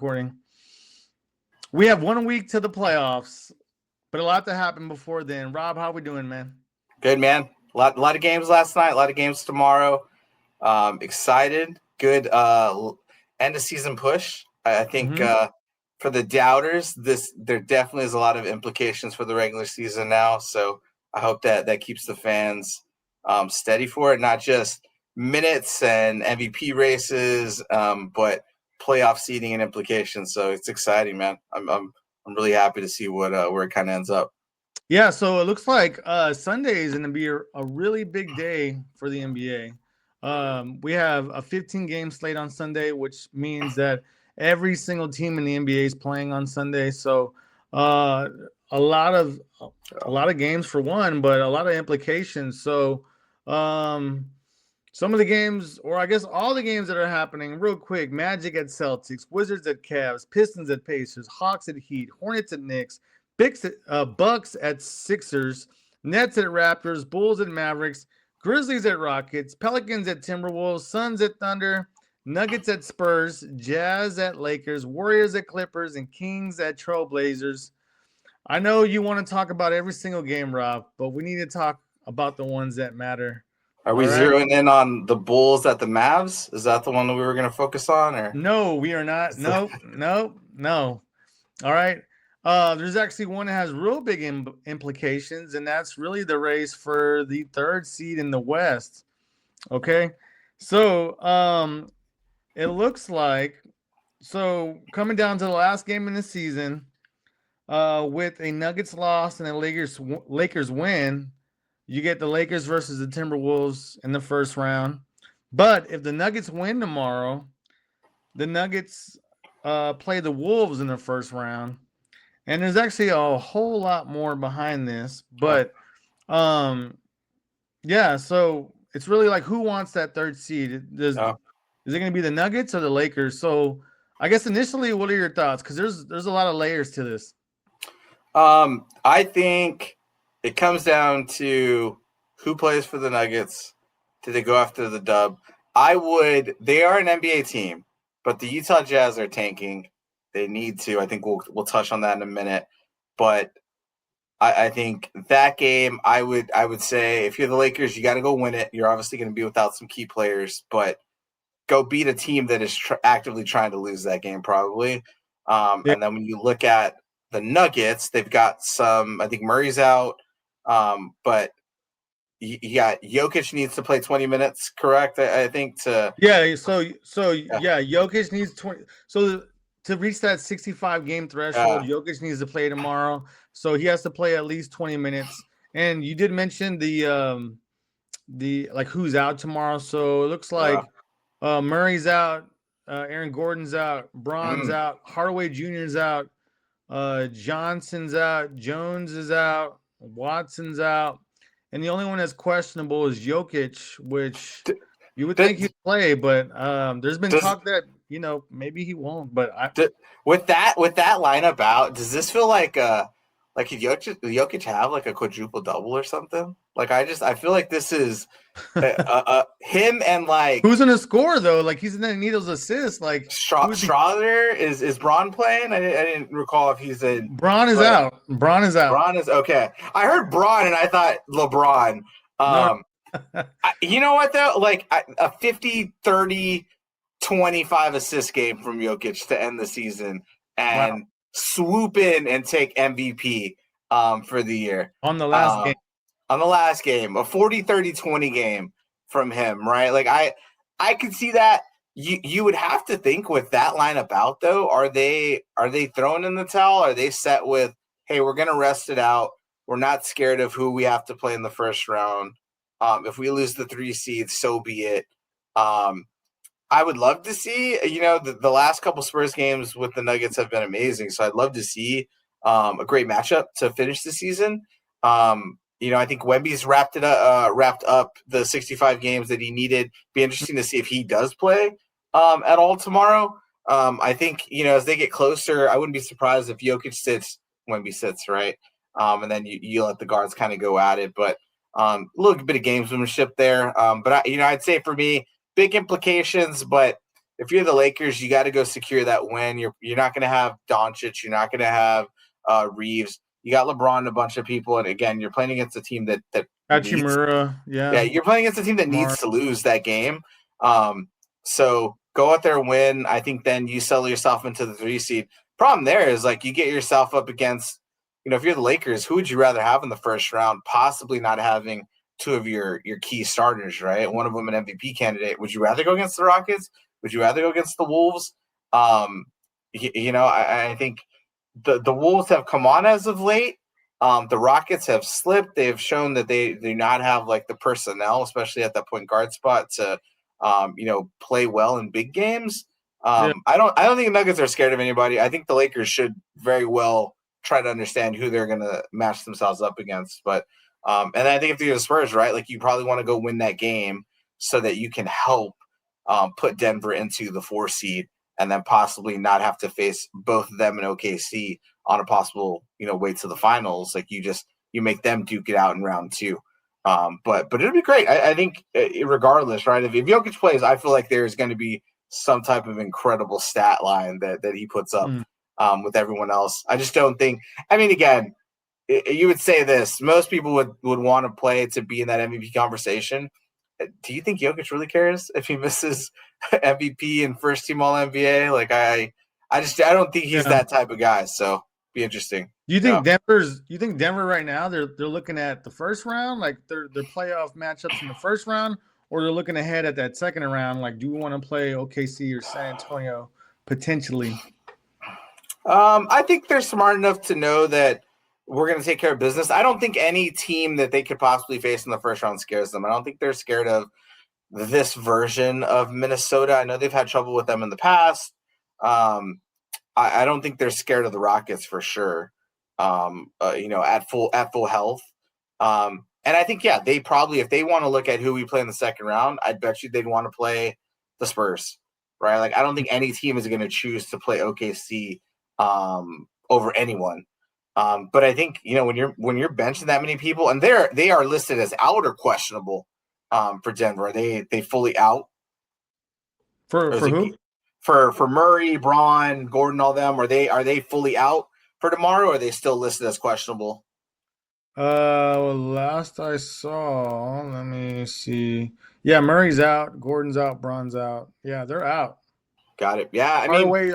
recording. We have 1 week to the playoffs, but a lot to happen before then. Rob, how we doing, man? Good, man. A lot of games last night. A lot of games tomorrow. Excited. Good end of season push. I think for the doubters, there definitely is a lot of implications for the regular season now. So I hope that keeps the fans steady for it, not just minutes and MVP races, but playoff seeding and implications. So it's exciting, man. I'm really happy to see what where it kind of ends up. Yeah, so it looks like Sunday is going to be a really big day for the NBA. We have a 15-game slate on Sunday, which means that every single team in the NBA is playing on Sunday. So a lot of games for one, but a lot of implications. So some of the games, or I guess all the games that are happening real quick: Magic at Celtics, Wizards at Cavs, Pistons at Pacers, Hawks at Heat, Hornets at Knicks, Bucks at Sixers, Nets at Raptors, Bulls at Mavericks, Grizzlies at Rockets, Pelicans at Timberwolves, Suns at Thunder, Nuggets at Spurs, Jazz at Lakers, Warriors at Clippers, and Kings at Trailblazers. I know you want to talk about every single game, Rob, but we need to talk about the ones that matter. Are we zeroing in on the Bulls at the Mavs? Is that the one that we were going to focus on? Or no, we are not. No. All right. There's actually one that has real big implications, and that's really the race for the third seed in the West. Okay, so it looks like coming down to the last game in the season, with a Nuggets loss and a Lakers win, you get the Lakers versus the Timberwolves in the first round. But if the Nuggets win tomorrow, the Nuggets play the Wolves in the first round. And there's actually a whole lot more behind this, but yeah, so it's really like, who wants that third seed? Is it going to be the Nuggets or the Lakers? So I guess initially, what are your thoughts? Because there's a lot of layers to this. I think it comes down to who plays for the Nuggets. Do they go after the dub? They are an NBA team, but the Utah Jazz are tanking. They need to. I think we'll touch on that in a minute. But I think that game, I would say, if you're the Lakers, you got to go win it. You're obviously going to be without some key players, but go beat a team that is actively trying to lose that game, probably. And then when you look at the Nuggets, they've got some. I think Murray's out, but you got Jokic needs to play 20 minutes, correct? I think to Jokic needs 20. So to reach that 65 game threshold, Jokic needs to play tomorrow. So he has to play at least 20 minutes. And you did mention the like who's out tomorrow. So it looks like Murray's out, Aaron Gordon's out, Braun's out, Hardaway Jr.'s out, Johnson's out, Jones is out, Watson's out. And the only one that's questionable is Jokic, which you would think he'd play, but there's been talk that maybe he won't. But with that lineup out, does this feel like could Jokic have like a quadruple double or something? Like I feel like this is him and like who's gonna score though? Like he's gonna need those assists. Like Schroeder is Braun playing? I didn't recall if he's in. Braun is out. Braun is out. Braun is okay. I heard Braun and I thought LeBron. You know what though? Like a 50, 30, 25 assist game from Jokic to end the season and swoop in and take MVP for the year. On the last game. On the last game, a 40, 30, 20 game from him, right? Like I could see that. You would have to think with that lineup out though, are they throwing in the towel? Are they set with, hey, we're gonna rest it out. We're not scared of who we have to play in the first round. If we lose the 3 seeds, so be it. I would love to see, the last couple Spurs games with the Nuggets have been amazing. So I'd love to see a great matchup to finish the season. I think Wemby's wrapped up the 65 games that he needed. Be interesting to see if he does play at all tomorrow. I think, as they get closer, I wouldn't be surprised if Jokic sits, Wemby sits, right? And then you let the guards kind of go at it. But a little bit of gamesmanship there. But I'd say for me, big implications, but if you're the Lakers, you got to go secure that win. You're not going to have Doncic. You're not going to have Reeves. You got LeBron and a bunch of people, and again, you're playing against a team that needs. Hachimura, Yeah, you're playing against a team that needs to lose that game. So go out there and win. I think then you settle yourself into the 3 seed. Problem there is like you get yourself up against, if you're the Lakers, who would you rather have in the first round? Possibly not having 2 of your key starters, right? One of them an MVP candidate. Would you rather go against the Rockets? Would you rather go against the Wolves? I think the Wolves have come on as of late. The Rockets have slipped. They've shown that they do not have like the personnel, especially at that point guard spot, to play well in big games. I don't think the Nuggets are scared of anybody. I think the Lakers should very well try to understand who they're going to match themselves up against. But and I think if you're the Spurs, right, like you probably want to go win that game so that you can help put Denver into the 4 seed and then possibly not have to face both of them in OKC on a possible, way to the finals. Like you make them duke it out in round 2. But it'll be great. I think regardless, right, if Jokic plays, I feel like there's going to be some type of incredible stat line that he puts up with everyone else. I just don't think, again, you would say this, most people would want to play to be in that MVP conversation. Do you think Jokic really cares if he misses MVP and first team All NBA? Like I don't think he's that type of guy. So be interesting. You think Denver right now they're looking at the first round, like their playoff matchups in the first round, or they're looking ahead at that second round, like do we want to play OKC or San Antonio potentially? I think they're smart enough to know that we're going to take care of business. I don't think any team that they could possibly face in the first round scares them. I don't think they're scared of this version of Minnesota. I know they've had trouble with them in the past. I don't think they're scared of the Rockets for sure. At full health. And I think, they probably, if they want to look at who we play in the second round, I'd bet you they'd want to play the Spurs, right? Like, I don't think any team is going to choose to play OKC over anyone. But I think, when you're benching that many people, and they are listed as out or questionable for Denver. Are they fully out? For who? For Murray, Braun, Gordon, all them, are they fully out for tomorrow, or are they still listed as questionable? Last I saw, let me see. Yeah, Murray's out, Gordon's out, Braun's out. Yeah, they're out. Got it. Yeah,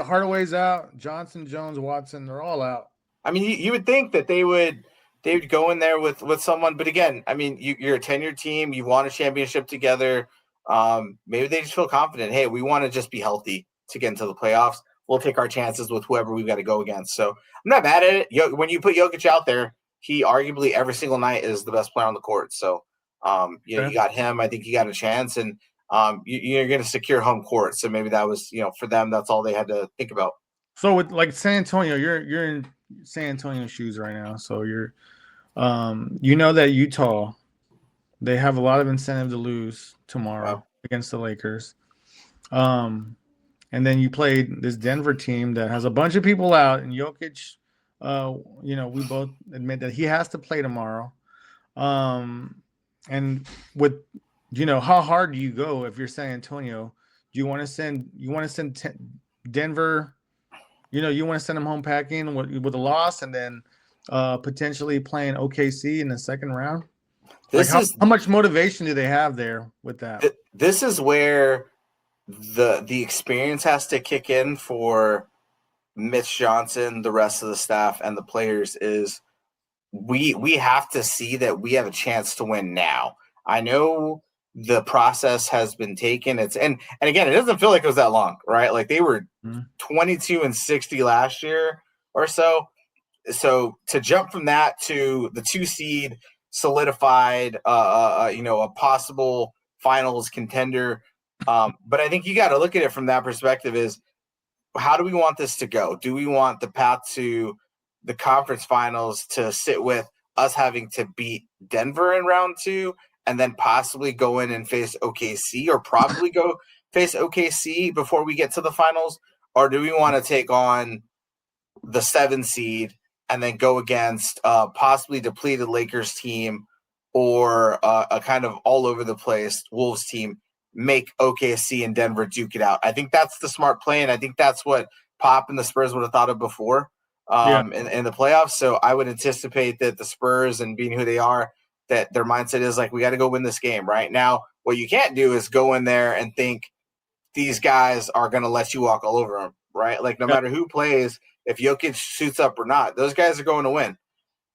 Hardaway's out, Johnson, Jones, Watson, they're all out. You would think that they would go in there with someone, but again, you're a tenured team, you won a championship together. Maybe they just feel confident. Hey, we want to just be healthy to get into the playoffs. We'll take our chances with whoever we've got to go against. So I'm not mad at it. When you put Jokic out there, he arguably every single night is the best player on the court. So, you got him. I think you got a chance, and you're going to secure home court. So maybe that was, for them, that's all they had to think about. So with like San Antonio, you're in San Antonio shoes right now. So you're, that Utah, they have a lot of incentive to lose tomorrow against the Lakers. And then you played this Denver team that has a bunch of people out, and Jokic, we both admit that he has to play tomorrow. And with, how hard do you go if you're San Antonio? Do you want to send Denver? You want to send them home packing with a loss, and then potentially playing OKC in the second round. How much motivation do they have there with that? This is where the experience has to kick in for Mitch Johnson, the rest of the staff, and the players. Is we have to see that we have a chance to win now. I know the process has been taken. And again, it doesn't feel like it was that long, right? Like they were 22-60 last year or so. So to jump from that to the 2 seed solidified, a possible finals contender. But I think you got to look at it from that perspective is how do we want this to go? Do we want the path to the conference finals to sit with us having to beat Denver in round 2 and then possibly go in and face OKC, or probably go face OKC before we get to the finals? Or do we want to take on the 7 seed and then go against possibly depleted Lakers team or a kind of all over the place Wolves team make OKC and Denver duke it out. I think that's the smart play, and I think that's what Pop and the Spurs would have thought of before in the playoffs. So I would anticipate that the Spurs, and being who they are, that their mindset is like, we got to go win this game right now. What you can't do is go in there and think these guys are going to let you walk all over them, right? Like no matter who plays, if Jokic suits up or not, those guys are going to win.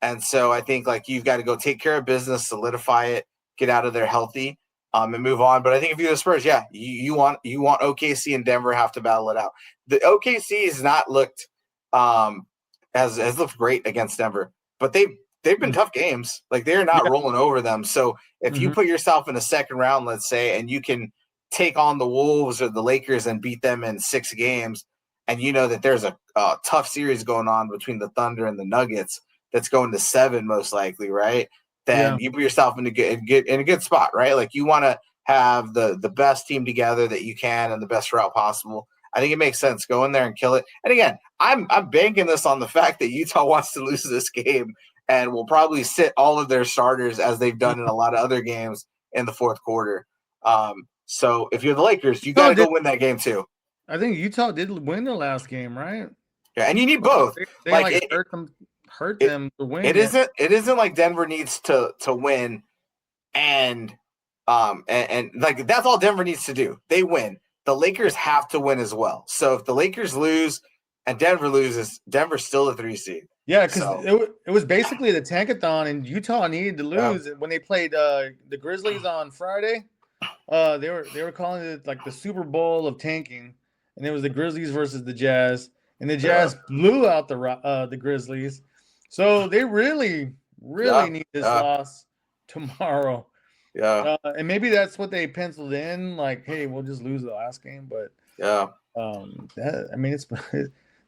And so I think like you've got to go take care of business, solidify it, get out of there healthy, and move on. But I think if you're the Spurs, you want OKC and Denver have to battle it out. The OKC has not looked has looked great against Denver, but they've been tough games. Like they're not rolling over them. So if you put yourself in a second round, let's say, and you can take on the Wolves or the Lakers and beat them in 6 games, and you know that there's a tough series going on between the Thunder and the Nuggets that's going to 7 most likely, right? Then you put yourself in a good spot, right? Like you want to have the best team together that you can and the best route possible. I think it makes sense. Go in there and kill it. And again, I'm banking this on the fact that Utah wants to lose this game and will probably sit all of their starters as they've done in a lot of other games in the fourth quarter. So if you're the Lakers, you got to go win that game too. I think Utah did win the last game, right? Yeah, and you need both. They hurt them to win. It isn't like Denver needs to win and like that's all Denver needs to do. They win. The Lakers have to win as well. So if the Lakers lose and Denver loses, Denver's still the 3 seed. Yeah, because it was basically the tankathon, and Utah needed to lose when they played the Grizzlies on Friday. They were calling it like the Super Bowl of tanking, and it was the Grizzlies versus the Jazz, and the Jazz blew out the Grizzlies. So they really need this loss tomorrow. Yeah, and maybe that's what they penciled in. Like, hey, we'll just lose the last game, but it's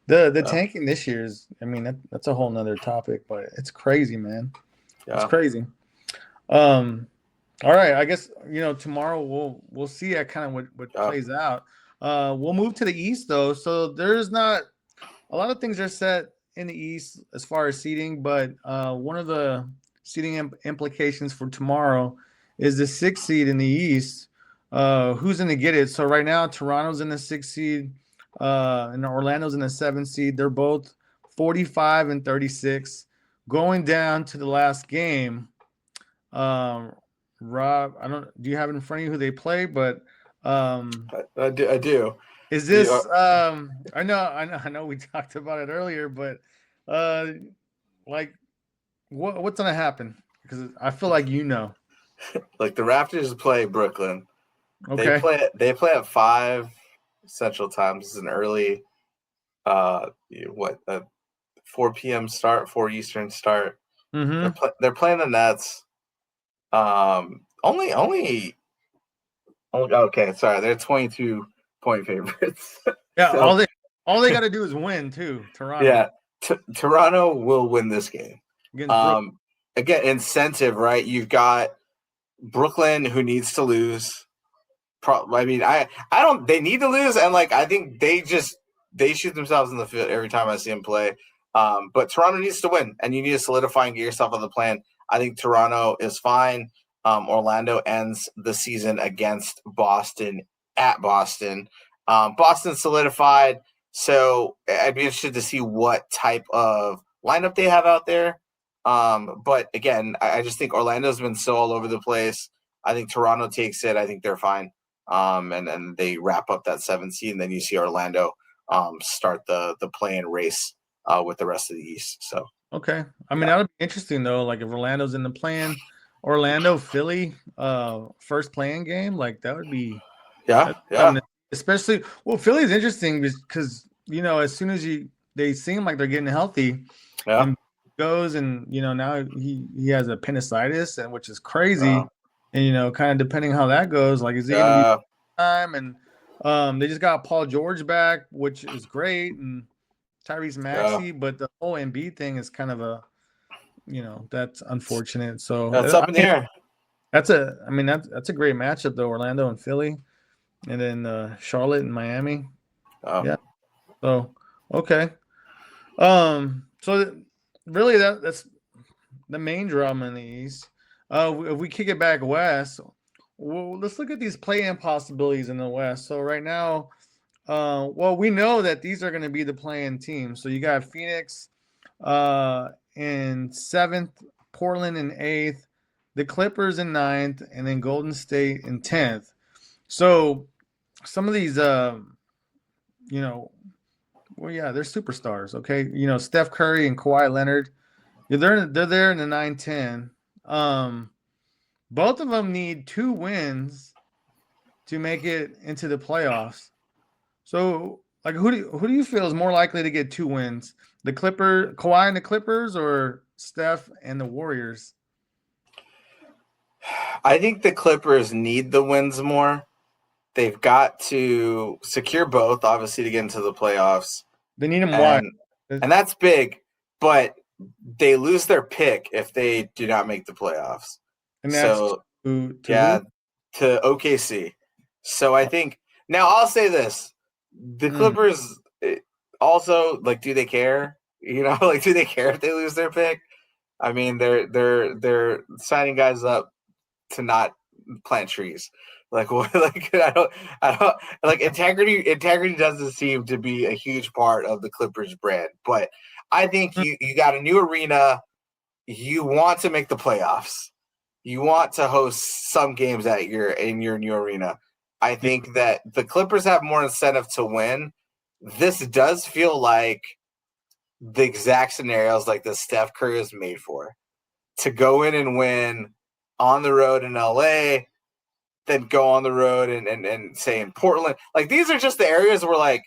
the tanking this year is. I mean, that's a whole nother topic, but it's crazy, man. Yeah. It's crazy. All right, I guess tomorrow we'll see kind of what plays out. We'll move to the East though, so there's not a lot of things are set in the East as far as seeding, but one of the seeding implications for tomorrow is the 6th seed in the East. Who's going to get it? So right now, Toronto's in the 6th seed, and Orlando's in the 7th seed. They're both 45 and 36. Going down to the last game, Rob, do you have in front of you who they play? But I do. Is this? I know. We talked about it earlier, but like, what's going to happen? Because I feel like Like the Raptors play Brooklyn. Okay. They play at 5 Central Time. This is an early, 4 p.m. start, 4 Eastern start. Mm-hmm. They're playing the Nets. Only. Okay, sorry. They're 22-point favorites. Yeah, so, all they got to do is win too. Toronto. Yeah, Toronto will win this game. Again, incentive, right? You've got Brooklyn, who needs to lose. I mean, I don't. They need to lose, and like I think they shoot themselves in the foot every time I see them play. But Toronto needs to win, and you need to solidify and get yourself on the plan. I think Toronto is fine. Orlando ends the season against Boston at Boston. Boston solidified, so I'd be interested to see what type of lineup they have out there. But again, I just think Orlando's been so all over the place. I think Toronto takes it. I think they're fine. And they wrap up that 7th seed, and then you see Orlando start the play-in race with the rest of the East. So okay, I mean that would be interesting though. Like if Orlando's in the play-in, Orlando, Philly, first play-in game, like that would be especially Philly's interesting because as soon as they seem like they're getting healthy, and goes and now he has appendicitis, and which is crazy, and kind of depending how that goes, like is he gonna be time? And they just got Paul George back, which is great, and Tyrese Maxey, but the whole Embiid thing is kind of a that's unfortunate. So that's up in the air. That's a great matchup though, Orlando and Philly, and then Charlotte and Miami. Yeah. So okay. So really that's the main drama in the East. If we kick it back west, well, let's look at these play-in possibilities in the West. So right now, well, we know that these are going to be the play-in teams. So you got Phoenix in seventh, Portland in eighth, the Clippers in ninth, and then Golden State in 10th. So some of these, you know, well, yeah, they're superstars. Okay, Steph Curry and Kawhi Leonard, they're there in the 9-10. Both of them need 2 wins to make it into the playoffs. So, like, who do you feel is more likely to get 2 wins? Kawhi and the Clippers, or Steph and the Warriors? I think the Clippers need the wins more. They've got to secure both, obviously, to get into the playoffs, They need them wide, and that's big. But they lose their pick if they do not make the playoffs. and that's So to yeah, who? to OKC. So I think now I'll say this: the Mm. Clippers also, like, do they care? Like, do they care if they lose their pick? I mean, they're signing guys up to not plant trees. Like, what? Like, I don't like integrity. Integrity doesn't seem to be a huge part of the Clippers brand, but I think you got a new arena. You want to make the playoffs. You want to host some games in your new arena. I think that the Clippers have more incentive to win. This does feel like the exact scenarios like the Steph Curry is made for. To go in and win on the road in LA, then go on the road and say in Portland. Like, these are just the areas where, like,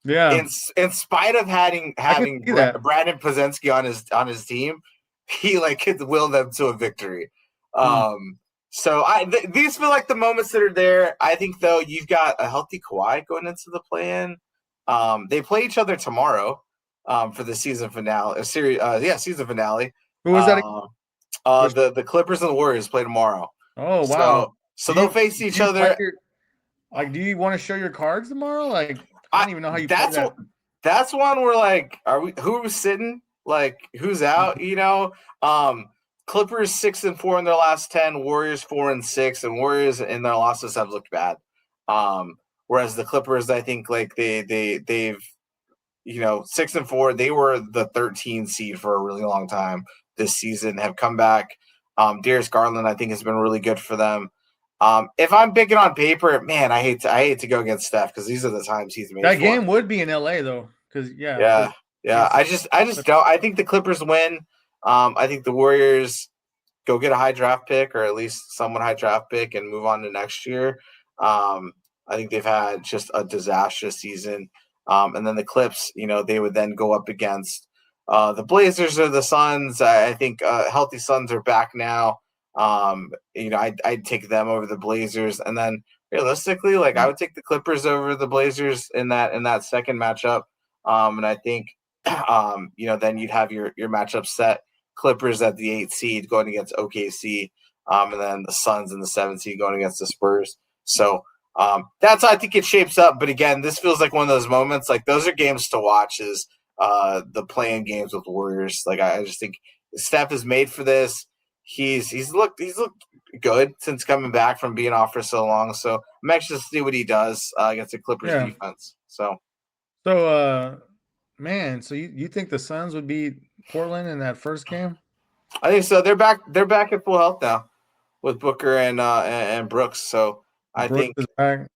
Yeah, in spite of having I can see that. Brandon Pozinski on his team, he like could will them to a victory. Mm. So these feel like the moments that are there. I think though you've got a healthy Kawhi going into the play-in. They play each other tomorrow for the season finale. Season finale. Who was that? The Clippers and the Warriors play tomorrow. Oh, wow. So they'll face each other. Do you want to show your cards tomorrow? Like, I don't even know how you play that. That's one where, like, who's sitting? Like, who's out? Clippers 6-4 in their last 10, Warriors 4-6, and Warriors in their losses have looked bad. Whereas the Clippers, I think, like, they've 6-4, they were the 13 seed for a really long time this season, have come back. Darius Garland, I think, has been really good for them. If I'm picking on paper, man, I hate to go against Steph because these are the times he's made. That game would be in LA though, because yeah. I just don't. I think the Clippers win. I think the Warriors go get a high draft pick, or at least somewhat high draft pick, and move on to next year. I think they've had just a disastrous season. And then the Clips, they would then go up against the Blazers or the Suns. I think healthy Suns are back now. I'd take them over the Blazers, and then realistically, like, I would take the Clippers over the Blazers in that second matchup. And I think, then you'd have your matchup set. Clippers at the 8th seed going against OKC, and then the Suns in the 7th seed going against the Spurs. So that's how I think it shapes up. But again, this feels like one of those moments. Like, those are games to watch. Is the playing games with Warriors. Like, I just think Steph is made for this. He's looked good since coming back from being off for so long. So I'm anxious to see what he does against the Clippers defense. So man, so you think the Suns would beat Portland in that first game? I think so. They're back at full health now with Booker and Brooks. So I think is back.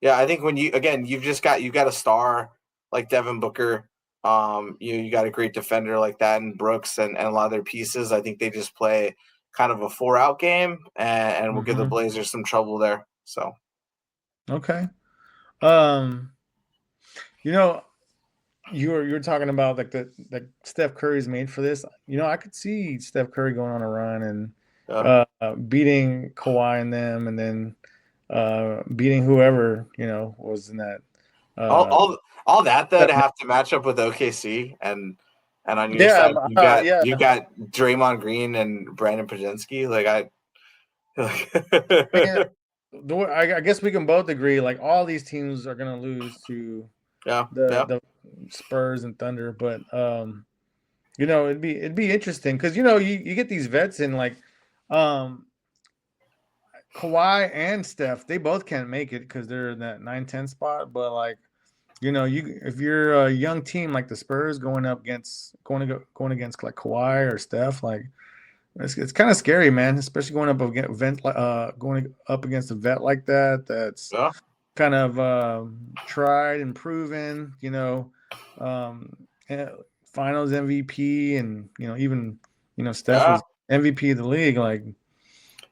Yeah, I think when you've got a star like Devin Booker, you got a great defender like that and Brooks and a lot of their pieces. I think they just play kind of a 4-out game and we'll give the Blazers some trouble there. So okay. You're talking about like the Steph Curry's made for this. I could see Steph Curry going on a run and beating Kawhi and them, and then beating whoever was in that. All that though to have to match up with OKC and on your side you got Draymond Green and Brandon Podziemski. I guess we can both agree, like, all these teams are going to lose to the Spurs and Thunder, but it'd be interesting because you get these vets in, like, Kawhi and Steph, they both can't make it because they're in that 9-10 spot. But like, if you're a young team like the Spurs going against like Kawhi or Steph, like it's kind of scary, man. Especially going up against a vet like that. That's Yeah. kind of tried and proven. Um, eh, Finals MVP, and even Steph Yeah. was MVP of the league. Like,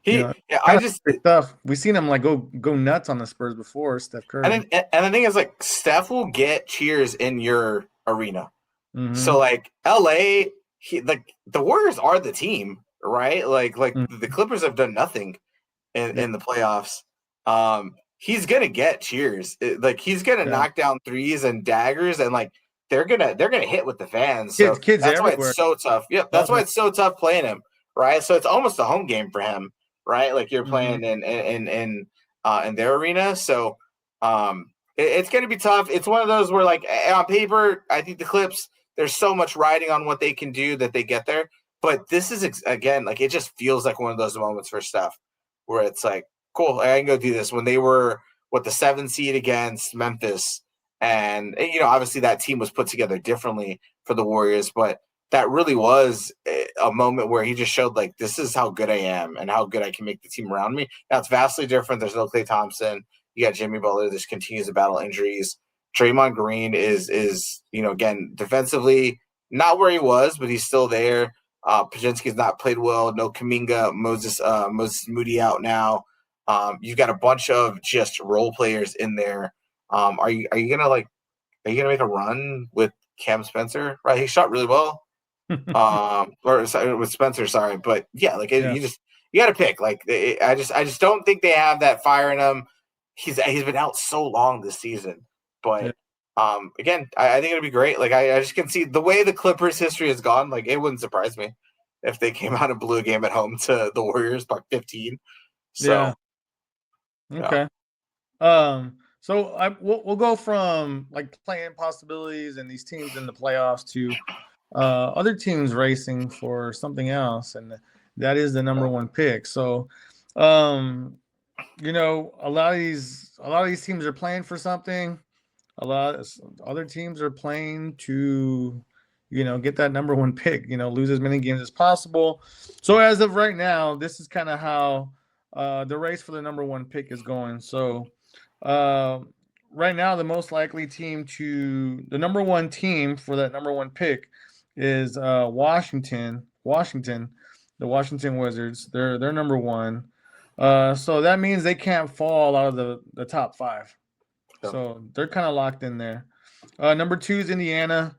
Yeah, kind of stuff. We've seen him like go nuts on the Spurs before. Steph Curry. and the thing is, like, Steph will get cheers in your arena. Mm-hmm. So like LA, like the Warriors are the team, right? Like Mm-hmm. the Clippers have done nothing Yeah. in the playoffs. He's gonna get cheers. Like he's gonna Yeah. knock down threes and daggers, and like they're gonna hit with the fans. So Kids that's why everywhere. it's so tough. Yep, Oh, that's why it's so tough playing him, right? So it's almost a home game for him, right? Like you're mm-hmm. playing in their arena. So it's gonna be tough. It's one of those where like on paper, I think the Clips, there's so much riding on what they can do that they get there. But this is again, like it just feels like one of those moments for Steph where it's like, cool, I can go do this. When they were the 7 seed against Memphis, and obviously that team was put together differently for the Warriors, but that really was a moment where he just showed like, this is how good I am and how good I can make the team around me. Now it's vastly different. There's no Klay Thompson. You got Jimmy Butler. This continues to battle injuries. Draymond Green is again defensively not where he was, but he's still there. Pajinski's not played well. No Kuminga, Moses Moody out now. You've got a bunch of just role players in there. Are you gonna make a run with Cam Spencer? Right, he shot really well. Or sorry, with Spencer, sorry, but yeah, like Yeah. you got to pick. Like I just don't think they have that fire in him. He's been out so long this season, Yeah. but again, I think it'll be great. Like I just can see the way the Clippers history has gone. Like it wouldn't surprise me if they came out and blew a game at home to the Warriors by 15. So Yeah. yeah, Okay. So we'll go from like playing possibilities and these teams in the playoffs to other teams racing for something else, and that is the number one pick. So, a lot of these teams are playing for something. A lot of other teams are playing to, get that number one pick. Lose as many games as possible. So as of right now, this is kind of how the race for the number one pick is going. So, uh, right now, the number one team for that number one pick is Washington. Washington, the Washington Wizards. They're number one. So that means they can't fall out of the top five. Yeah. So they're kind of locked in there. Number two is Indiana.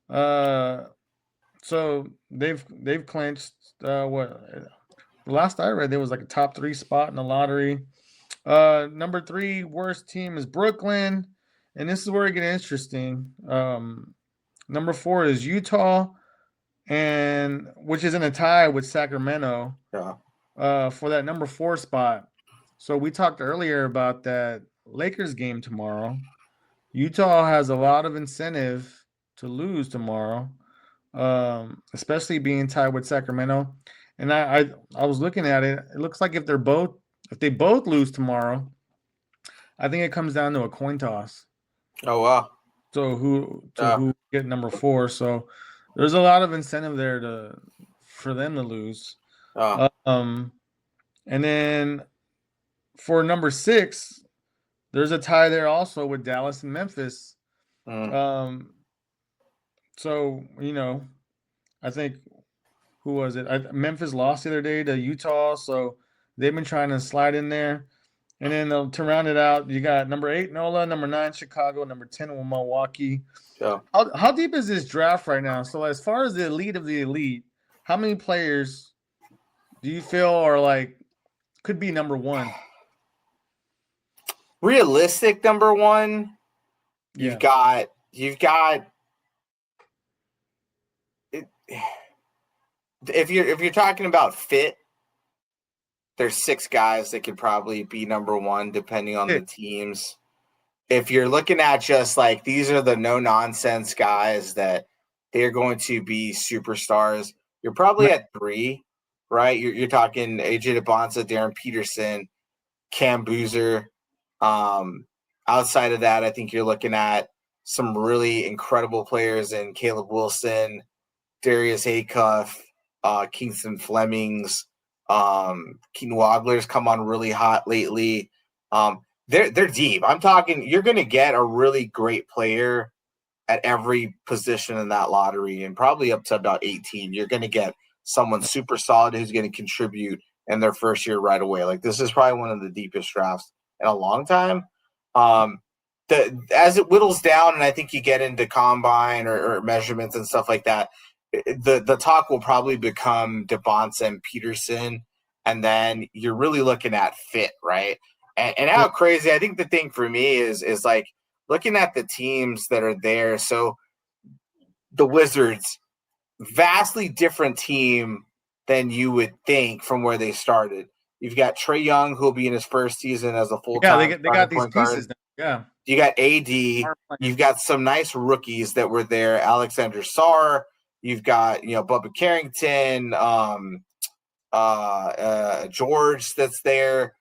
So they've clinched what the last I read there was like a top 3 spot in the lottery. Number 3 worst team is Brooklyn, and this is where it gets interesting. Number 4 is Utah, and which is in a tie with Sacramento. Yeah. For that number 4 spot. So we talked earlier about that Lakers game tomorrow. Utah has a lot of incentive to lose tomorrow, especially being tied with Sacramento. And I was looking at it. It looks like if they both lose tomorrow, I think it comes down to a coin toss. Oh wow. So who get number 4? So there's a lot of incentive there for them to lose. And then for number 6, there's a tie there also with Dallas and Memphis. So I think who was it? Memphis lost the other day to Utah, so they've been trying to slide in there. And then to round it out, you got number 8 NOLA, number 9 Chicago, number 10 Milwaukee. Yeah. How deep is this draft right now? So as far as the elite of the elite, how many players do you feel are like could be number 1? Realistic number 1. You've got it, if you're talking about fit, there's 6 guys that could probably be number 1 depending on the teams. If you're looking at just like these are the no nonsense guys that they're going to be superstars, you're probably at 3, right? You're talking AJ DeBonza, Darren Peterson, Cam Boozer. Outside of that, I think you're looking at some really incredible players in Caleb Wilson, Darius Acuff, Kingston Flemings, Keaton Wagler's come on really hot lately. They're deep. I'm talking you're going to get a really great player at every position in that lottery, and probably up to about 18. You're going to get someone super solid who's going to contribute in their first year right away. Like this is probably one of the deepest drafts in a long time. As it whittles down, and I think you get into combine or measurements and stuff like that, the talk will probably become DeBonce and Peterson, and then you're really looking at fit, right? And how crazy. I think the thing for me is like looking at the teams that are there. So the Wizards, vastly different team than you would think from where they started. You've got Trae Young, who'll be in his first season as a full-time. Yeah, they got these pieces now. Yeah. You got AD. You've got some nice rookies that were there. Alexander Sarr. You've got, Bubba Carrington, George that's there.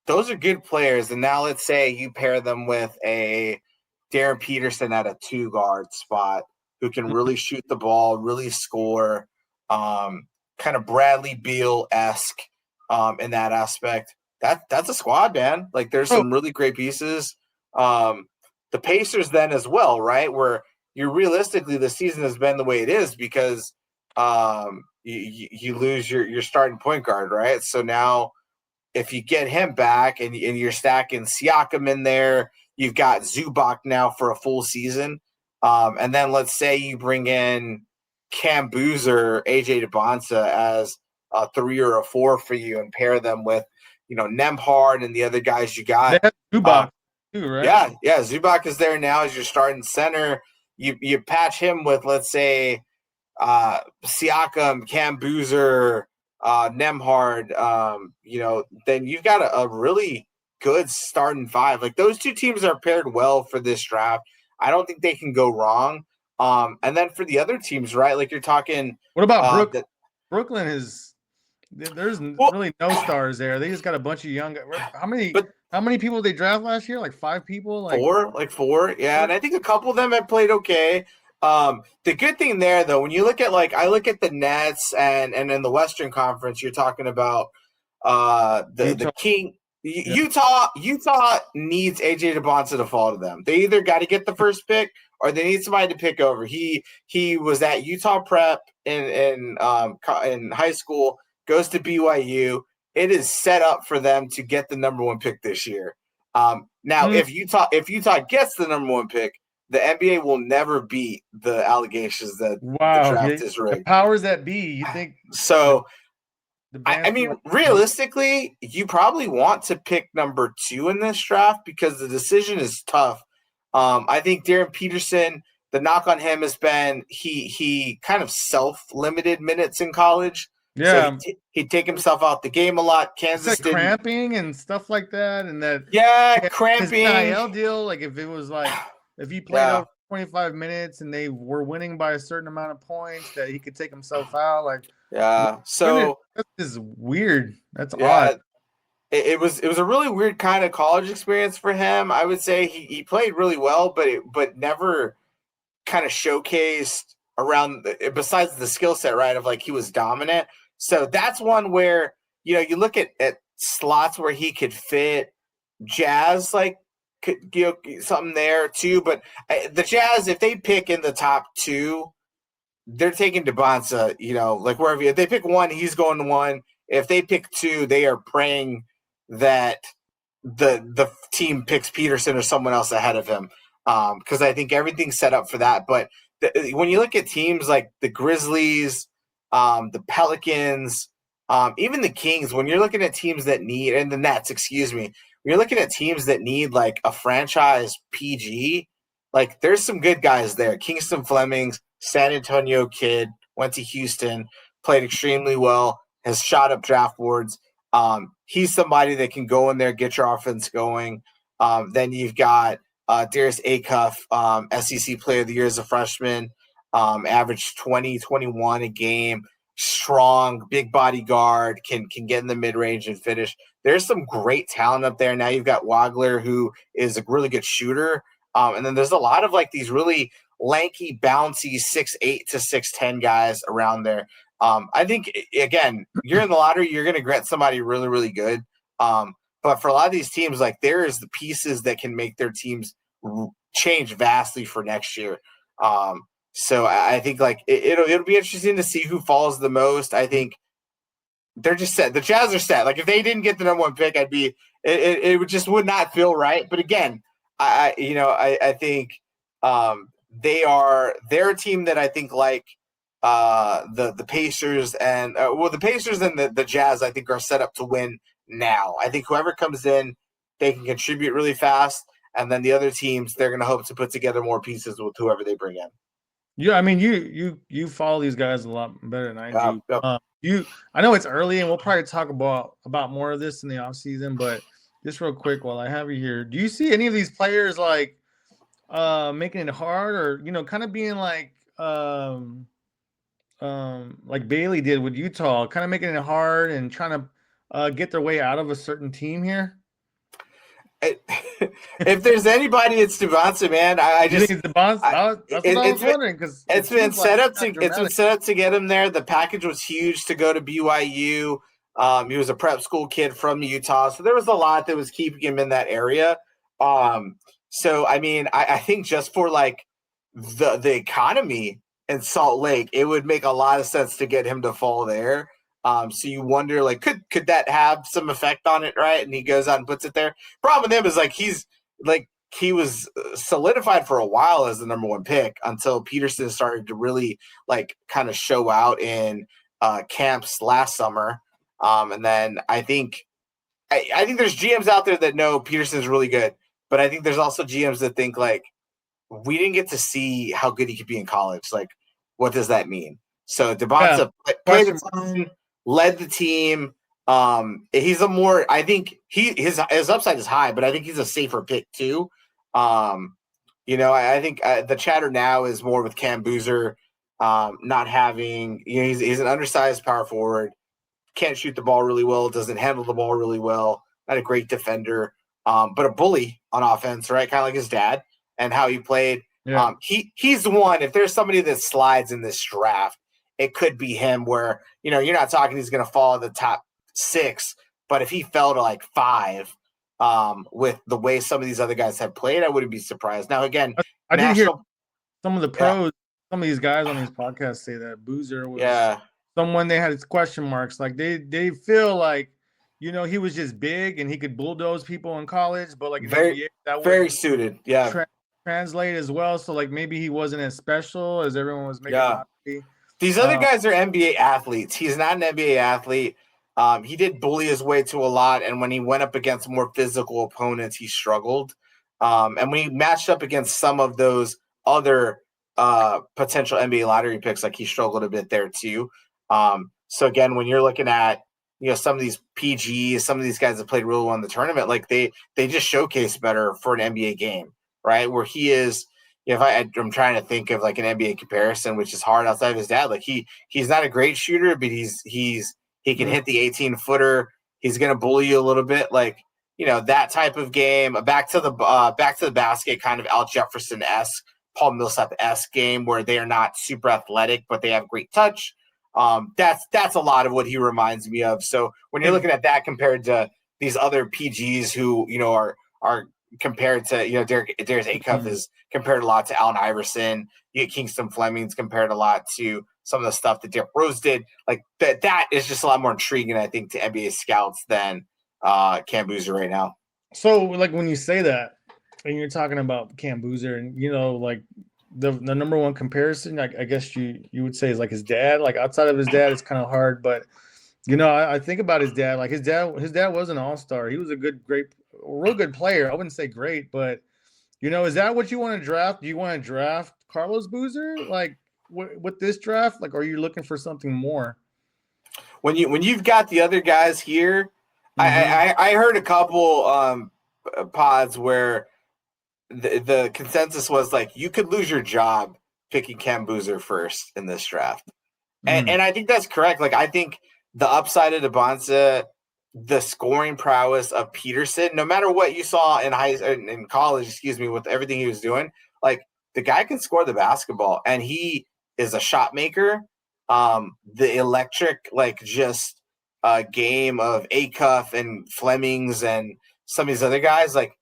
Those are good players. And now let's say you pair them with a Darren Peterson at a 2-guard spot who can really shoot the ball, really score, kind of Bradley Beal-esque in that aspect. That's a squad, man. Like there's some really great pieces. The Pacers then as well, right? Where realistically the season has been the way it is because you lose your starting point guard, right? So now if you get him back and you're stacking Siakam in there, you've got Zubac now for a full season. And then let's say you bring in Cam Boozer, AJ DeBonsa as a 3 or a 4 for you and pair them with, Nembhard and the other guys you got. Zubac too, right? Yeah. Zubac is there now as your starting center. You patch him with, let's say, Siakam, Cam Boozer, Nembhard, then you've got a really good starting 5. Like those two teams are paired well for this draft. I don't think they can go wrong. And then for the other teams, right? Like you're talking. What about Brooklyn? There's really no stars there. They just got a bunch of young. How many people did they draft last year? Like 5 people? Four. Yeah, and I think a couple of them have played okay. The good thing there, though, when you look at I look at the Nets and in the Western Conference, you're talking about the King. Utah needs AJ DeBonsa to fall to them. They either got to get the first pick or they need somebody to pick over. He was at Utah Prep in high school, goes to BYU. It is set up for them to get the number 1 pick this year. Now, if Utah gets the number 1 pick, the NBA will never beat the allegations that the draft is rigged. The powers that be, you think? So, I mean, realistically, you probably want to pick number 2 in this draft because the decision is tough. I think Darren Peterson, the knock on him has been he kind of self-limited minutes in college. Yeah, so he'd take himself out the game a lot. Kansas did cramping and stuff like that, and that cramping. His NIL deal, like if it was if he played over 25 minutes and they were winning by a certain amount of points, that he could take himself out. So this is weird. That's odd. It was a really weird kind of college experience for him. I would say he played really well, but never kind of showcased around besides the skill set, right? Of he was dominant. So that's one where you look at slots where he could fit. Jazz could something there too, but the Jazz, if they pick in the top 2, they're taking DeBonsa. Wherever if they pick 1, he's going to 1. If they pick 2, they are praying that the team picks Peterson or someone else ahead of him, because I think everything's set up for that. But when you look at teams like the Grizzlies, the Pelicans, even the Kings, when you're looking at teams that need, and the Nets, excuse me, when you're looking at teams that need a franchise PG, there's some good guys there. Kingston Flemings, San Antonio kid, went to Houston, played extremely well, has shot up draft boards. He's somebody that can go in there, get your offense going. Then you've got Darius Acuff, SEC Player of the Year as a freshman, averaged 20, 21 a game, strong, big body guard, can get in the mid-range and finish. there's some great talent up there. Now you've got Wagler, who is a really good shooter. And then there's a lot of like these really lanky, bouncy 6'8" to 6'10" guys around there. I think, again, you're in the lottery, you're going to get somebody really, really good. But for a lot of these teams, like there is the pieces that can make their teams change vastly for next year. So I think like it'll be interesting to see who falls the most. I think they're just set. The Jazz are set. Like if they didn't get the number one pick, it just would not feel right. But again, I think they're a team that I think like the Pacers and the Pacers and the Jazz I think are set up to win now. I think whoever comes in, they can contribute really fast, and then the other teams they're going to hope to put together more pieces with whoever they bring in. Yeah, I mean, you follow these guys a lot better than I do. Yep. I know it's early, and we'll probably talk about more of this in the offseason, but just real quick while I have you here, do you see any of these players like making it hard, or kind of being like Bailey did with Utah, kind of making it hard and trying to get their way out of a certain team here? If there's anybody, it's Devontae, man. I just think it's Devontae. That's what I was wondering, because it's been set up to get him there. The package was huge to go to BYU. He was a prep school kid from Utah, so there was a lot that was keeping him in that area. So I mean, I think just for like the economy in Salt Lake, it would make a lot of sense to get him to fall there. So you wonder, like, could that have some effect on it, right? And he goes out and puts it there. Problem with him is like he was solidified for a while as the number one pick until Peterson started to really like kind of show out in camps last summer. And then I think there's GMs out there that know Peterson's really good, but I think there's also GMs that think like we didn't get to see how good he could be in college. Like, what does that mean? So Devontae played the team, led the team. He's a more, I think his upside is high, but I think he's a safer pick too. I think the chatter now is more with Cam Boozer not having, he's an undersized power forward, can't shoot the ball really well, doesn't handle the ball really well, not a great defender, but a bully on offense, right? Kind of like his dad and how he played. Yeah. He's the one, if there's somebody that slides in this draft, it could be him where, you're not talking he's going to fall in the top 6, but if he fell to like 5 with the way some of these other guys have played, I wouldn't be surprised. Now, again, I did hear some of the pros, some of these guys on these podcasts say that Boozer was someone they had question marks. Like they feel like, he was just big and he could bulldoze people in college, but like very, that very suited. Yeah. Translate as well. So like maybe he wasn't as special as everyone was making him out to be. These other guys are NBA athletes. He's not an NBA athlete. He did bully his way to a lot, and when he went up against more physical opponents, he struggled. And when he matched up against some of those other potential NBA lottery picks, like he struggled a bit there too. So again, when you're looking at some of these PGs, some of these guys that played really well in the tournament, like they just showcase better for an NBA game, right? Where he is. I'm trying to think of like an NBA comparison, which is hard outside of his dad. Like he's not a great shooter, but he can hit the 18-footer. He's going to bully you a little bit, like that type of game. Back to the basket, kind of Al Jefferson-esque, Paul Millsap-esque game where they are not super athletic, but they have great touch. That's a lot of what he reminds me of. So when you're looking at that compared to these other PGs who are compared to Darius Acuff is compared a lot to Allen Iverson. You get Kingston Fleming's compared a lot to some of the stuff that Derrick Rose did. Like that is just a lot more intriguing, I think, to NBA scouts than Cam Boozer right now. So like when you say that and you're talking about Cam Boozer and like the number one comparison, I guess you would say is like his dad. Like outside of his dad, it's kind of hard, but I think about his dad. Like his dad was an all-star. He was a real good player. I wouldn't say great, but is that what you want to draft? Do you want to draft Carlos Boozer like with this draft? Like, are you looking for something more? When you've got the other guys here, I heard a couple pods where the consensus was like you could lose your job picking Cam Boozer first in this draft, and I think that's correct. Like I think the upside of Devontae the scoring prowess of Peterson, no matter what you saw in college, with everything he was doing, like the guy can score the basketball and he is a shot maker. The electric, like just game of Acuff and Flemings and some of these other guys, like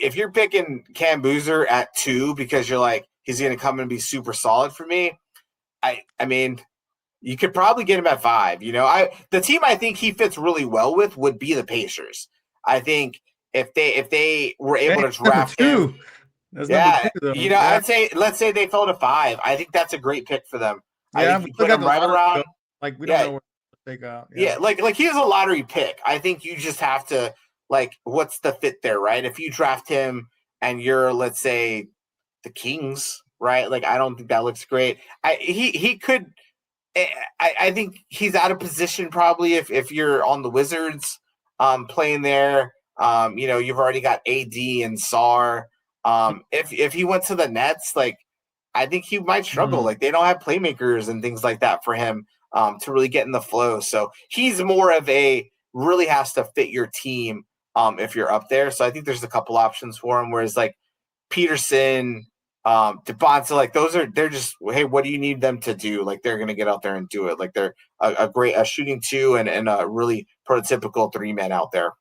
if you're picking Cam Boozer at 2 because you're like, he's going to come and be super solid for me, I mean, you could probably get him at 5. The team I think he fits really well with would be the Pacers. I think if they were able to number draft him, 2. That's number 2 though. Yeah. I'd say let's say they fell to 5. I think that's a great pick for them. I Yeah, think we you still put got him the right lottery around. go. Like we don't Yeah, know where to take out. yeah, like he was a lottery pick. I think you just have to what's the fit there, right? If you draft him and you're, let's say, the Kings, right? Like I don't think that looks great. He could. I think he's out of position probably if you're on the Wizards, playing there. You've already got AD and Sar. If he went to the Nets, like I think he might struggle. Mhm. Like they don't have playmakers and things like that for him to really get in the flow. So he's more of a really has to fit your team if you're up there. So I think there's a couple options for him. Whereas like Peterson, DeBonta, like they're just, hey, what do you need them to do? Like they're gonna get out there and do it. Like they're a great shooting 2 and a really prototypical 3-man out there.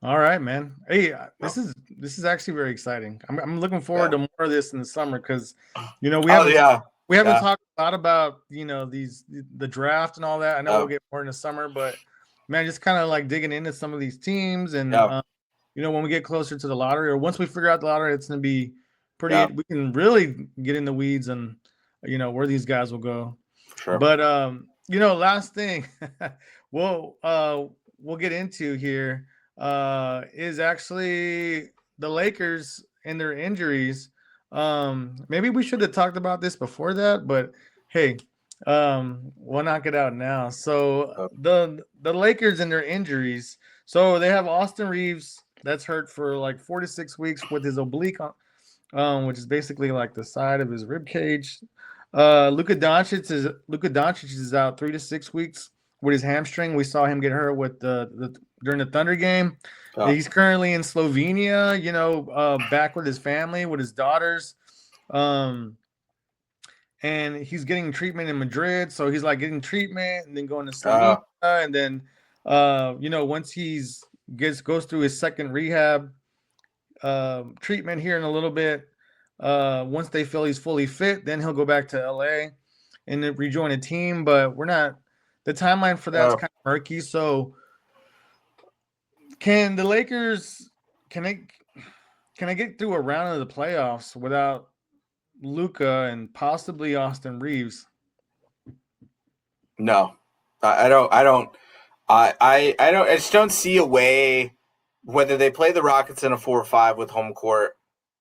All right, man. Hey, Yeah. this is actually very exciting. I'm looking forward Yeah. to more of this in the summer because we Oh haven't yeah. we haven't Yeah. talked a lot about the draft and all that. I know we'll Oh, get more in the summer, but man, just kind of like digging into some of these teams and yeah. when we get closer to the lottery or once we figure out the lottery, it's gonna be pretty. Yeah. We can really get in the weeds and where these guys will go. Sure. But last thing we'll get into here is actually the Lakers and their injuries. Maybe we should have talked about this before that, but hey, we'll knock it out now. So Oh. the Lakers and their injuries. So they have Austin Reeves that's hurt for like 4 to 6 weeks with his oblique, which is basically like the side of his rib cage. Luka Doncic is out 3 to 6 weeks with his hamstring. We saw him get hurt with during the Thunder game. Oh. He's currently in Slovenia, back with his family, with his daughters. And he's getting treatment in Madrid. So he's like getting treatment and then going to Slovenia. And then, once goes through his second rehab treatment here in a little bit, once they feel he's fully fit, then he'll go back to LA and then rejoin a team. But the timeline for that's kind of murky. So can the Lakers can I get through a round of the playoffs without Luka and possibly Austin Reeves? No, I don't. I just don't see a way, whether they play the Rockets in a 4-5 with home court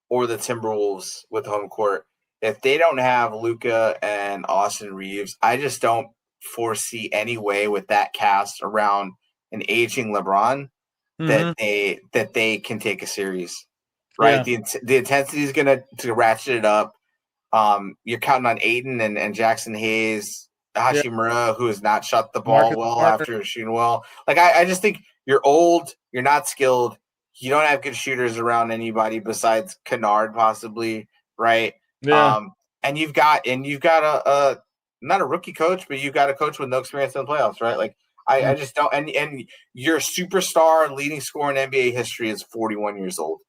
or the Timberwolves with home court. If they don't have Luka and Austin Reeves, I just don't foresee any way with that cast around an aging LeBron that they can take a series. Right, Yeah. the intensity is gonna to ratchet it up. You're counting on Aiden and Jackson Hayes, Hashimura, who has not shot the ball well after shooting well. Like I just think you're old, you're not skilled, you don't have good shooters around anybody besides Kennard, possibly, right? Yeah. And you've got a not a rookie coach, but you've got a coach with no experience in the playoffs, right? Like I just don't. And your superstar leading scorer in NBA history is 41 years old.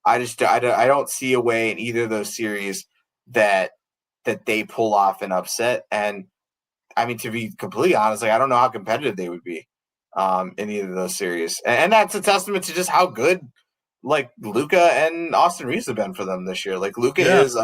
I don't see a way in either of those series that they pull off an upset. And I mean, to be completely honest, like I don't know how competitive they would be in either of those series. And that's a testament to just how good like Luka and Austin Reeves have been for them this year. Like Luka is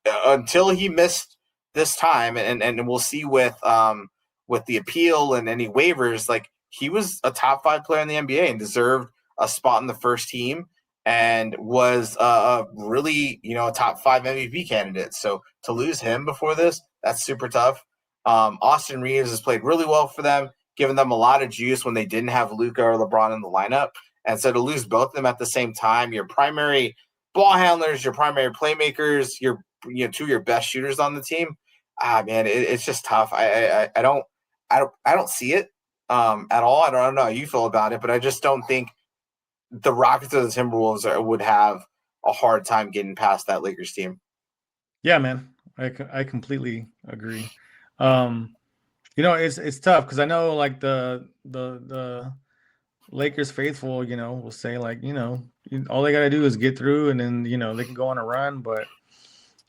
until he missed this time, and we'll see with the appeal and any waivers, like he was a top 5 player in the NBA and deserved a spot in the first team and was a really, a top 5 MVP candidate. So to lose him before this, that's super tough. Austin Reeves has played really well for them, giving them a lot of juice when they didn't have Luka or LeBron in the lineup. And so to lose both of them at the same time, your primary ball handlers, your primary playmakers, your 2 of your best shooters on the team, man, it's just tough. I don't see it. at all. I don't know how you feel about it, but I just don't think the Rockets or the Timberwolves would have a hard time getting past that Lakers team. Yeah, man, I completely agree. It's tough because I know like the Lakers faithful, will say like, all they got to do is get through, and then they can go on a run. But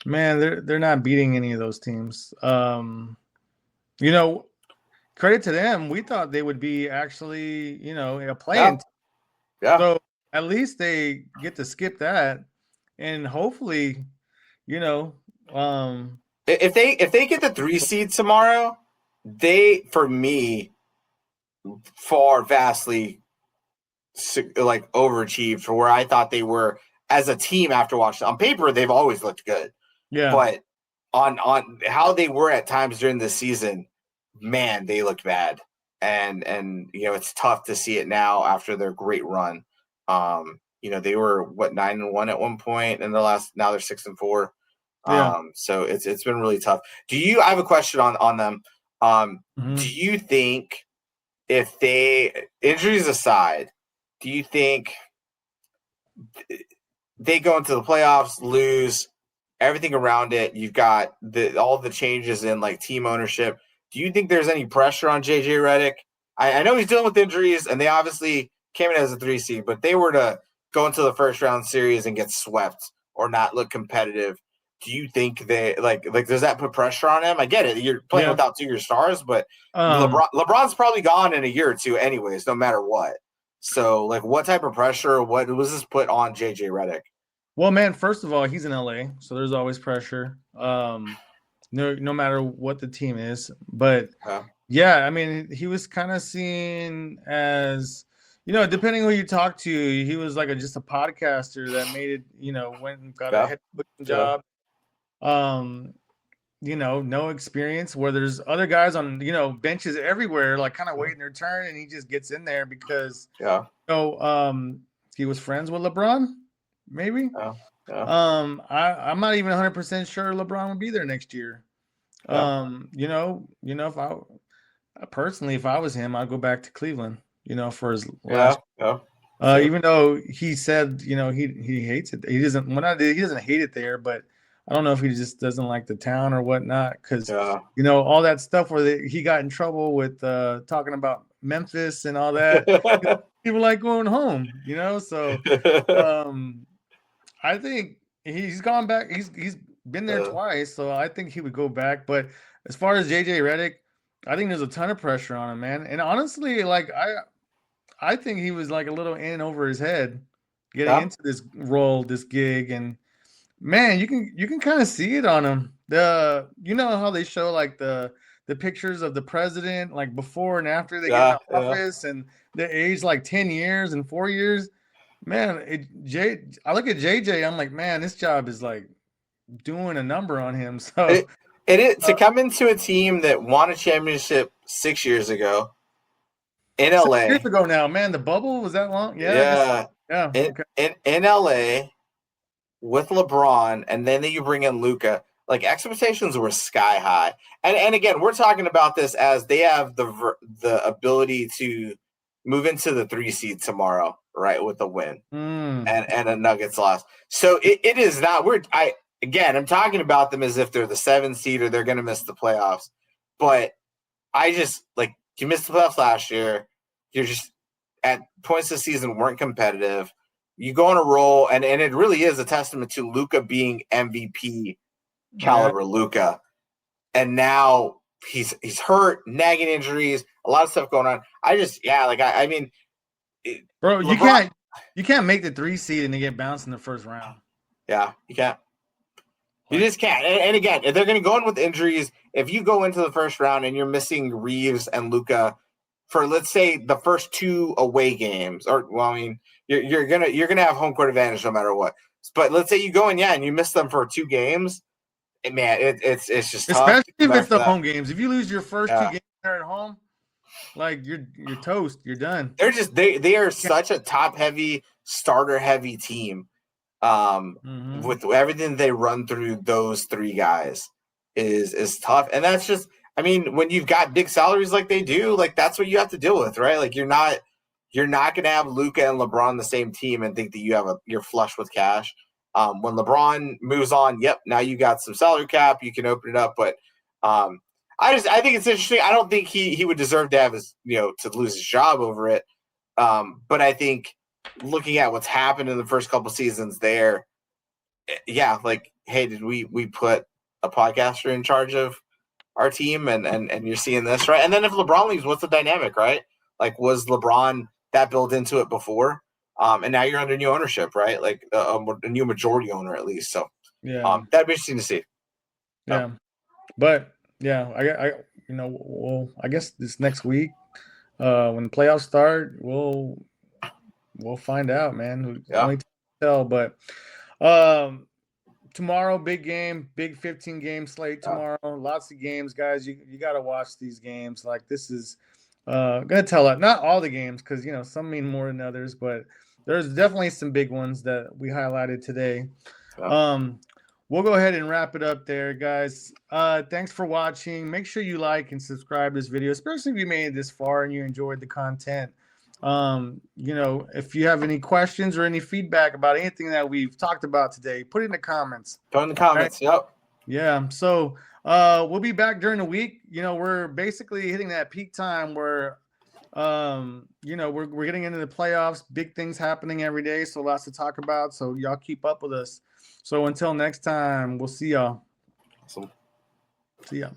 man, they're not beating any of those teams. You know, credit to them. We thought they would be actually, a play-in. Yeah. So at least they get to skip that, and hopefully, if they get the 3 seed tomorrow, they, for me, far vastly like overachieved for where I thought they were as a team after watching. On paper, they've always looked good. Yeah. But on how they were at times during the season, man, they looked bad. And it's tough to see it now after their great run. They were 9-1 at one point in the last. Now they're 6-4. Yeah. So it's been really tough. I have a question on them. Do you think, if they, injuries aside, do you think they go into the playoffs, lose everything around it? You've got all the changes in like team ownership. Do you think there's any pressure on JJ Redick? I know he's dealing with injuries, and they obviously came in as a 3 seed, but they were to go into the first round series and get swept or not look competitive. Do you think they like does that put pressure on him? I get it. You're playing without 2 of your stars, but LeBron's probably gone in a year or two anyways, no matter what. So, like, what type of pressure, what was this put on JJ Redick? Well, man, first of all, he's in LA, so there's always pressure. No matter what the team is. But yeah, I mean, he was kind of seen as, depending who you talk to, he was like just a podcaster that made it, went and got a head coaching job. No experience, where there's other guys on, benches everywhere, like kind of waiting their turn, and he just gets in there because he was friends with LeBron, maybe. I'm not even 100% sure LeBron would be there next year. If I personally, if I was him, I'd go back to Cleveland, for his last. Even though he said, he hates it. He doesn't hate it there, but I don't know if he just doesn't like the town or whatnot. Because all that stuff where he got in trouble with talking about Memphis and all that. People like going home, So I think he's gone back. He's been there twice, so I think he would go back. But as far as JJ Redick, I think there's a ton of pressure on him, man. And honestly, like I think he was like a little in over his head getting into this role, this gig, and man, you can kind of see it on him. How they show like the pictures of the president like before and after they get in office, and they age like 10 years and 4 years. Man, I look at JJ, I'm like, man, this job is like doing a number on him. So to come into a team that won a championship 6 years ago in LA. 6 years ago now, man. The bubble was that long? Yeah. Okay. In LA with LeBron, and then you bring in Luka. Like, expectations were sky high. And again, we're talking about this as they have the ability to move into the 3 seed tomorrow, right, with a win and a Nuggets loss. So it is not weird. I'm talking about them as if they're the 7 seed or they're going to miss the playoffs. But I just, like, you missed the playoffs last year. You're just, at points this season, weren't competitive. You go on a roll, and it really is a testament to Luka being MVP caliber Luka. And now he's hurt, nagging injuries, a lot of stuff going on. Bro, LeBron, you can't make the 3 seed and then get bounced in the first round. Yeah, you can't. You just can't. And again, if they're going to go in with injuries, if you go into the first round and you're missing Reeves and Luka for, let's say, the first 2 away games, you're gonna have home court advantage no matter what. But let's say you go in, and you miss them for 2 games. Man, it's just tough. Especially if it's the home games. If you lose your first 2 games at home, like you're toast. You're done. They're just they are such a top heavy, starter heavy team. With everything they run through, those 3 guys is tough, and that's just. I mean, when you've got big salaries like they do, like that's what you have to deal with, right? Like you're not going to have Luka and LeBron on the same team and think that you're flush with cash. When LeBron moves on, yep, now you got some salary cap, you can open it up. But I think it's interesting. I don't think he would deserve to have his to lose his job over it. But I think looking at what's happened in the first couple seasons there, yeah, like hey, did we put a podcaster in charge of our team and you're seeing this, right? And then if LeBron leaves, what's the dynamic, right? Like was LeBron that built into it before? And now you're under new ownership, right? Like a new majority owner at least. So Yeah. that'd be interesting to see. Yeah. But yeah, I guess this next week, when the playoffs start, we'll find out, man. Only time to tell. But tomorrow, big game, big 15 game slate tomorrow. Lots of games, guys. You got to watch these games. Like this is gonna tell it. Not all the games, because some mean more than others, but there's definitely some big ones that we highlighted today. We'll go ahead and wrap it up there, guys. Thanks for watching. Make sure you like and subscribe to this video, especially if you made it this far and you enjoyed the content. If you have any questions or any feedback about anything that we've talked about today, put it in the comments. Put in the comments. Right? Yep. Yeah. So we'll be back during the week. We're basically hitting that peak time where we're getting into the playoffs, big things happening every day, so lots to talk about. So y'all keep up with us. So until next time, we'll see y'all. Awesome. See ya.